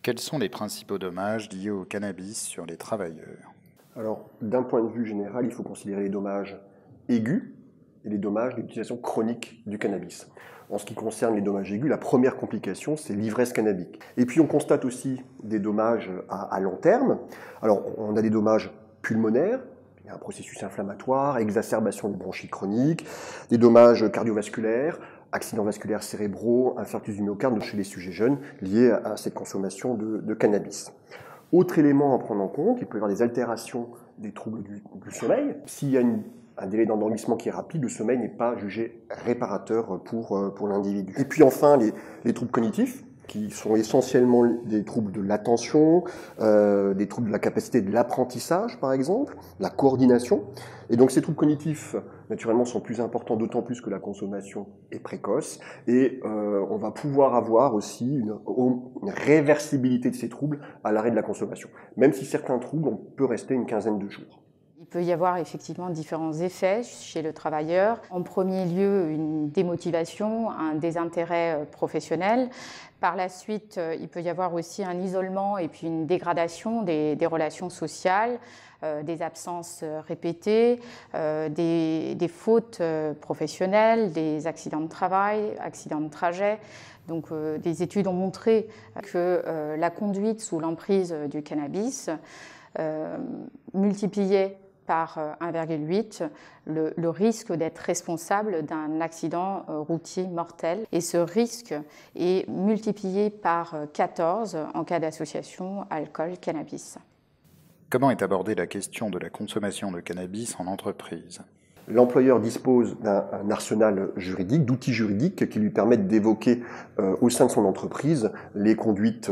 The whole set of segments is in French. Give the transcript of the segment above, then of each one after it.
Quels sont les principaux dommages liés au cannabis sur les travailleurs? Alors, d'un point de vue général, il faut considérer les dommages aigus et les dommages d'utilisation chronique du cannabis. En ce qui concerne les dommages aigus, la première complication, c'est l'ivresse cannabique. Et puis, on constate aussi des dommages à long terme. Alors, on a des dommages pulmonaires, il y a un processus inflammatoire, exacerbation des bronchites chroniques, des dommages cardiovasculaires, accidents vasculaires cérébraux, infarctus du myocarde chez les sujets jeunes liés à cette consommation de cannabis. Autre élément à prendre en compte, il peut y avoir des altérations des troubles du sommeil. S'il y a un délai d'endormissement qui est rapide, le sommeil n'est pas jugé réparateur pour l'individu. Et puis enfin, les troubles cognitifs, qui sont essentiellement des troubles de l'attention, des troubles de la capacité de l'apprentissage, par exemple, la coordination. Et donc ces troubles cognitifs, naturellement, sont plus importants, d'autant plus que la consommation est précoce. Et on va pouvoir avoir aussi une réversibilité de ces troubles à l'arrêt de la consommation. Même si certains troubles, on peut rester une quinzaine de jours. Il peut y avoir effectivement différents effets chez le travailleur. En premier lieu, une démotivation, un désintérêt professionnel. Par la suite, il peut y avoir aussi un isolement et puis une dégradation des relations sociales, des absences répétées, des fautes professionnelles, des accidents de travail, accidents de trajet. Donc, des études ont montré que la conduite sous l'emprise du cannabis multipliait par 1,8 le risque d'être responsable d'un accident routier mortel. Et ce risque est multiplié par 14 en cas d'association alcool-cannabis. Comment est abordée la question de la consommation de cannabis en entreprise? L'employeur dispose d'un arsenal juridique, d'outils juridiques qui lui permettent d'évoquer au sein de son entreprise les conduites,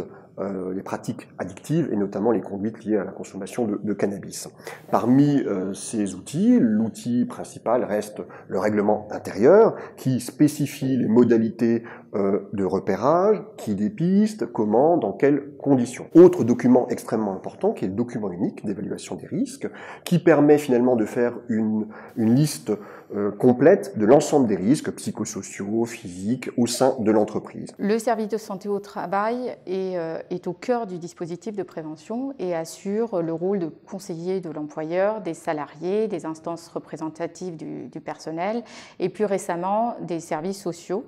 les pratiques addictives et notamment les conduites liées à la consommation de cannabis. Parmi ces outils, l'outil principal reste le règlement intérieur qui spécifie les modalités de repérage, qui dépiste, comment, dans quelles conditions. Autre document extrêmement important qui est le document unique d'évaluation des risques qui permet finalement de faire une liste complète de l'ensemble des risques psychosociaux, physiques au sein de l'entreprise. Le service de santé au travail est au cœur du dispositif de prévention et assure le rôle de conseiller de l'employeur, des salariés, des instances représentatives du personnel et plus récemment des services sociaux.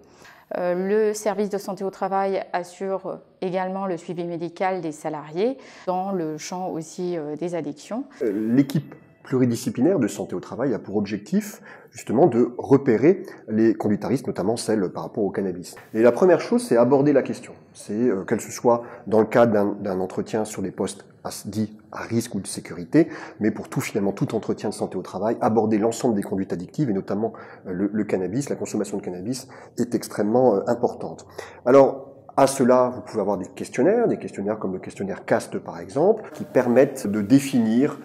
Le service de santé au travail assure également le suivi médical des salariés dans le champ aussi des addictions. L'équipe pluridisciplinaire de santé au travail a pour objectif justement de repérer les conduites à risque, notamment celles par rapport au cannabis. Et la première chose, c'est aborder la question. C'est qu'elle se soit dans le cadre d'un entretien sur des postes dits à risque ou de sécurité, mais pour finalement tout entretien de santé au travail, aborder l'ensemble des conduites addictives et notamment le cannabis, la consommation de cannabis est extrêmement importante. Alors, à cela, vous pouvez avoir des questionnaires comme le questionnaire CAST par exemple, qui permettent de définir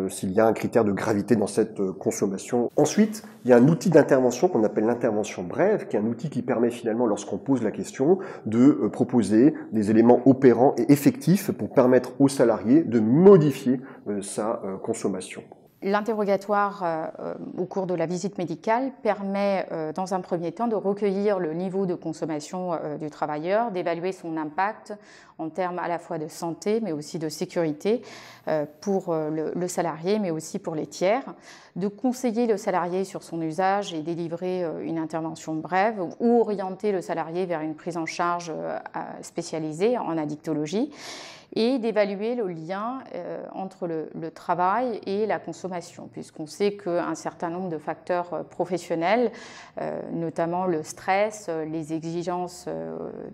s'il y a un critère de gravité dans cette consommation. Ensuite, il y a un outil d'intervention qu'on appelle l'intervention brève, qui est un outil qui permet finalement, lorsqu'on pose la question, de proposer des éléments opérants et effectifs pour permettre aux salariés de modifier sa consommation. L'interrogatoire au cours de la visite médicale permet dans un premier temps de recueillir le niveau de consommation du travailleur, d'évaluer son impact en termes à la fois de santé mais aussi de sécurité pour le salarié mais aussi pour les tiers, de conseiller le salarié sur son usage et délivrer une intervention brève ou orienter le salarié vers une prise en charge spécialisée en addictologie et d'évaluer le lien entre le travail et la consommation, puisqu'on sait qu'un certain nombre de facteurs professionnels, notamment le stress, les exigences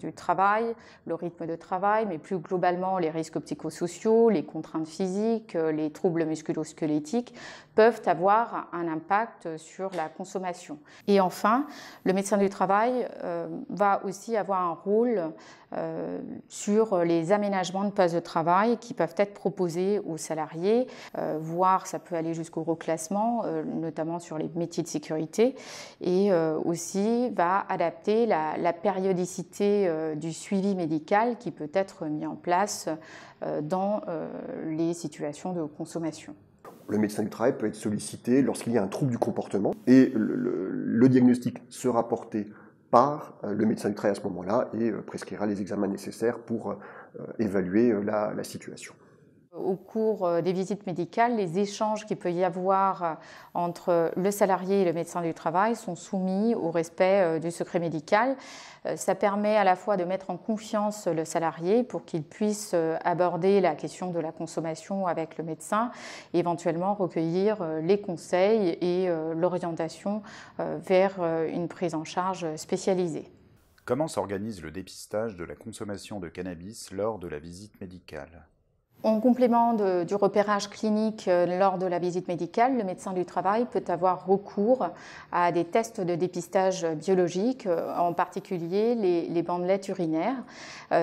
du travail, le rythme de travail, mais plus globalement les risques psychosociaux, les contraintes physiques, les troubles musculo-squelettiques, peuvent avoir un impact sur la consommation. Et enfin, le médecin du travail va aussi avoir un rôle sur les aménagements de postes de travail qui peuvent être proposés aux salariés, voire ça peut aller jusqu'au reclassement, notamment sur les métiers de sécurité, et aussi va adapter la périodicité du suivi médical qui peut être mis en place dans les situations de consommation. Le médecin du travail peut être sollicité lorsqu'il y a un trouble du comportement et le diagnostic sera porté par le médecin du travail à ce moment-là et prescrira les examens nécessaires pour évaluer la situation. Au cours des visites médicales, les échanges qu'il peut y avoir entre le salarié et le médecin du travail sont soumis au respect du secret médical. Ça permet à la fois de mettre en confiance le salarié pour qu'il puisse aborder la question de la consommation avec le médecin, et éventuellement recueillir les conseils et l'orientation vers une prise en charge spécialisée. Comment s'organise le dépistage de la consommation de cannabis lors de la visite médicale ? En complément du repérage clinique lors de la visite médicale, le médecin du travail peut avoir recours à des tests de dépistage biologique, en particulier les bandelettes urinaires.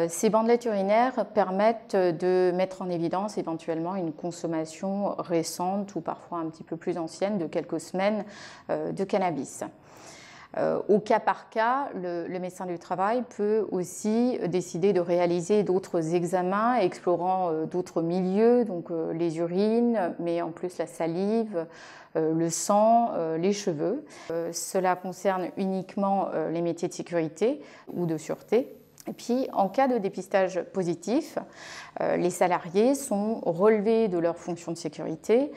Ces bandelettes urinaires permettent de mettre en évidence éventuellement une consommation récente ou parfois un petit peu plus ancienne de quelques semaines de cannabis. Au cas par cas, le médecin du travail peut aussi décider de réaliser d'autres examens explorant d'autres milieux, donc les urines, mais en plus la salive, le sang, les cheveux. Cela concerne uniquement les métiers de sécurité ou de sûreté. Et puis, en cas de dépistage positif, les salariés sont relevés de leurs fonctions de sécurité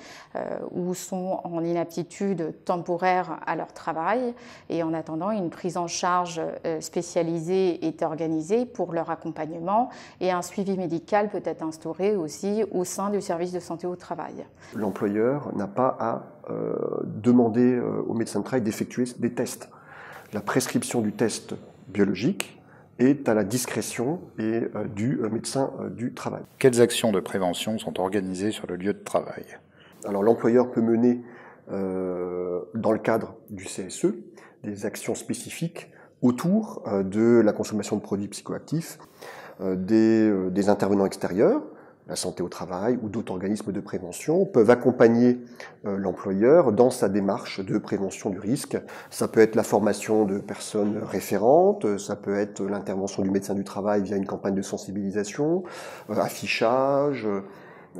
ou sont en inaptitude temporaire à leur travail. Et en attendant, une prise en charge spécialisée est organisée pour leur accompagnement et un suivi médical peut être instauré aussi au sein du service de santé au travail. L'employeur n'a pas à demander au médecin de travail d'effectuer des tests. La prescription du test biologique est à la discrétion du médecin du travail. Quelles actions de prévention sont organisées sur le lieu de travail ? Alors l'employeur peut mener, dans le cadre du CSE, des actions spécifiques autour de la consommation de produits psychoactifs, des intervenants extérieurs, la santé au travail ou d'autres organismes de prévention peuvent accompagner l'employeur dans sa démarche de prévention du risque. Ça peut être la formation de personnes référentes, ça peut être l'intervention du médecin du travail via une campagne de sensibilisation, affichage,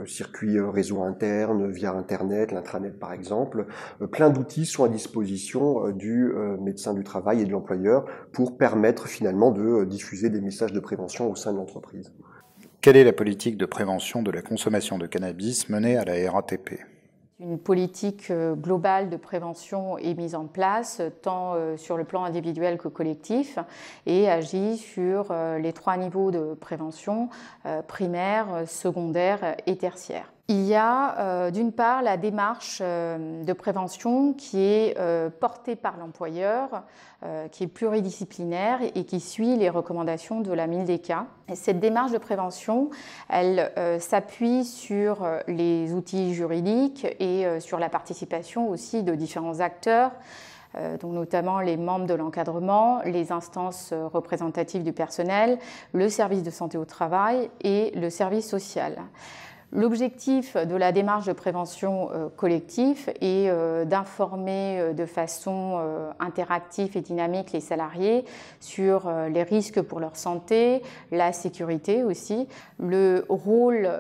circuit réseau interne via Internet, l'intranet par exemple. Plein d'outils sont à disposition du médecin du travail et de l'employeur pour permettre finalement de diffuser des messages de prévention au sein de l'entreprise. Quelle est la politique de prévention de la consommation de cannabis menée à la RATP ? Une politique globale de prévention est mise en place, tant sur le plan individuel que collectif, et agit sur les 3 niveaux de prévention, primaire, secondaire et tertiaire. Il y a d'une part la démarche de prévention qui est portée par l'employeur, qui est pluridisciplinaire et qui suit les recommandations de la MILDECA. Et cette démarche de prévention, elle s'appuie sur les outils juridiques et sur la participation aussi de différents acteurs, donc notamment les membres de l'encadrement, les instances représentatives du personnel, le service de santé au travail et le service social. L'objectif de la démarche de prévention collective est d'informer de façon interactive et dynamique les salariés sur les risques pour leur santé, la sécurité aussi, le rôle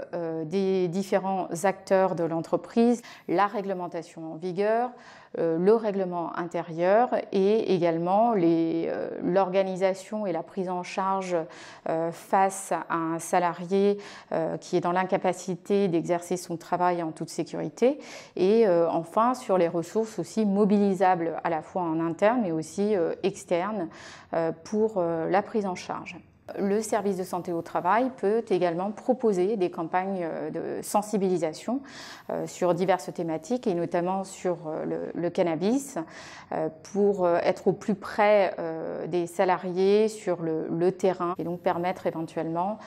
des différents acteurs de l'entreprise, la réglementation en vigueur, le règlement intérieur et également l'organisation et la prise en charge face à un salarié qui est dans l'incapacité d'exercer son travail en toute sécurité, et enfin sur les ressources aussi mobilisables à la fois en interne mais aussi externes pour la prise en charge. Le service de santé au travail peut également proposer des campagnes de sensibilisation sur diverses thématiques et notamment sur le cannabis pour être au plus près des salariés sur le terrain et donc permettre éventuellement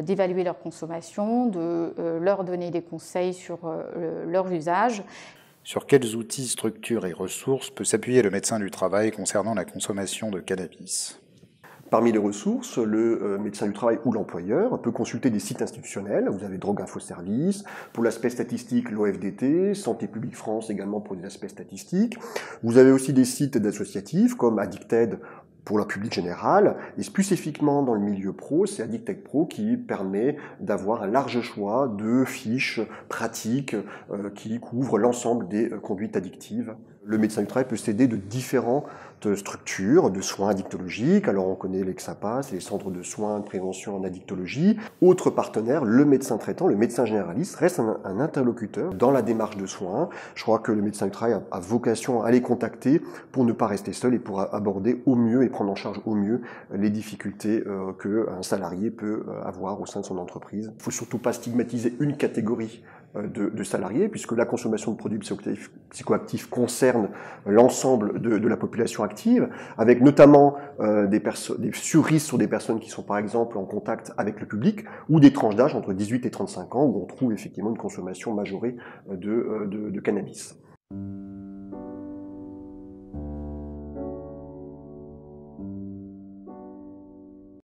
d'évaluer leur consommation, de leur donner des conseils sur leur usage. Sur quels outils, structures et ressources peut s'appuyer le médecin du travail concernant la consommation de cannabis ? Parmi les ressources, le médecin du travail ou l'employeur peut consulter des sites institutionnels. Vous avez Drogue Info Service, pour l'aspect statistique, l'OFDT, Santé publique France également pour des aspects statistiques. Vous avez aussi des sites d'associatifs comme Addicted pour le public général, et spécifiquement dans le milieu pro, c'est Addictech Pro qui permet d'avoir un large choix de fiches pratiques qui couvrent l'ensemble des conduites addictives. Le médecin du travail peut s'aider de différentes structures de soins addictologiques. Alors on connaît les XAPAS, les centres de soins de prévention en addictologie. Autre partenaire, le médecin traitant, le médecin généraliste, reste un interlocuteur dans la démarche de soins. Je crois que le médecin du travail a vocation à les contacter pour ne pas rester seul et pour aborder au mieux et prendre en charge au mieux les difficultés qu'un salarié peut avoir au sein de son entreprise. Il ne faut surtout pas stigmatiser une catégorie de salariés, puisque la consommation de produits psychoactifs concerne l'ensemble de la population active, avec notamment des sur-risques sur des personnes qui sont par exemple en contact avec le public, ou des tranches d'âge entre 18 et 35 ans, où on trouve effectivement une consommation majorée de cannabis.